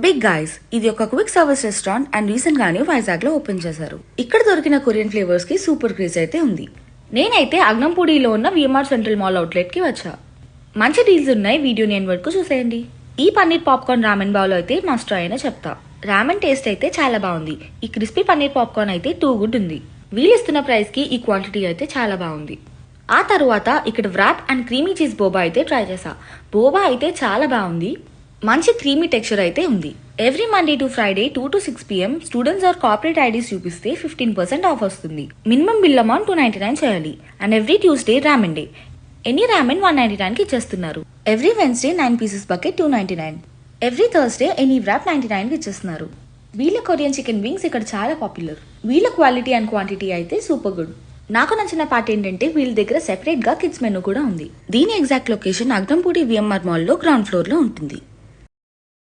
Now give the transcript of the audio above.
Big guys ఇది ఒక quick service restaurant and recent గానే వైజాగ్ లో ఓపెన్ చేశారు. ఇక్కడ దొరికిన కొరియన్ ఫ్లేవర్స్ కి సూపర్ క్రేజ్ అయితే ఉంది. నేనైతే అగ్నంపూడిలో ఉన్న విఎంఆర్ సెంట్రల్ మాల్ అవుట్లెట్ కి వచ్చా. మంచి డీల్స్ ఉన్నాయి, వీడియోని ఎండ్ వరకు చూసేయండి. ఈ పన్నీర్ పాప్కార్న్ రామెన్ బౌల్ అయితే మస్ట్ ట్రై అయినా చెప్తా. రామెన్ టేస్ట్ అయితే చాలా బాగుంది. ఈ క్రిస్పీ పన్నీర్ పాప్కార్న్ అయితే టూ గుడ్ ఉంది. వీళ్ళు ఇస్తున్న ప్రైస్ కి ఈ క్వాంటిటీ అయితే చాలా బాగుంది. ఆ తర్వాత ఇక్కడ wrap and creamy cheese boba అయితే ట్రై చేసా. బోబా అయితే చాలా బాగుంది. మంచి క్రీమీ టెక్స్చర్ అయితే ఉంది. Every Monday to Friday 2 to 6 PM students or corporate IDs చూపిస్తే 15% ఆఫ్ వస్తుంది. మినిమం బిల్ అమౌంట్ 299 చేయాలి. And every Tuesday ramen day. Any ramen 199 కి ఇచ్చేస్తున్నారు. Every Wednesday 9 pieces bucket 299. Every Thursday any wrap 99 కి ఇచ్చేస్తున్నారు. వీళ్ళ కొరియన్ చికెన్ వింగ్స్ ఇక్కడ చాలా పాపులర్. వీళ్ళ క్వాలిటీ అండ్ క్వాంటిటీ అయితే సూపర్ గుడ్. నాకు నచ్చిన పార్ట్ ఏంటంటే వీళ్ళ దగ్గర సెపరేట్ గా కిడ్స్ మెనూ కూడా ఉంది. దీని ఎగ్జాక్ట్ లొకేషన్ అగ్నంపూడి విఎంఆర్ మాల్ లో గ్రౌండ్ ఫ్లోర్ లో ఉంటుంది.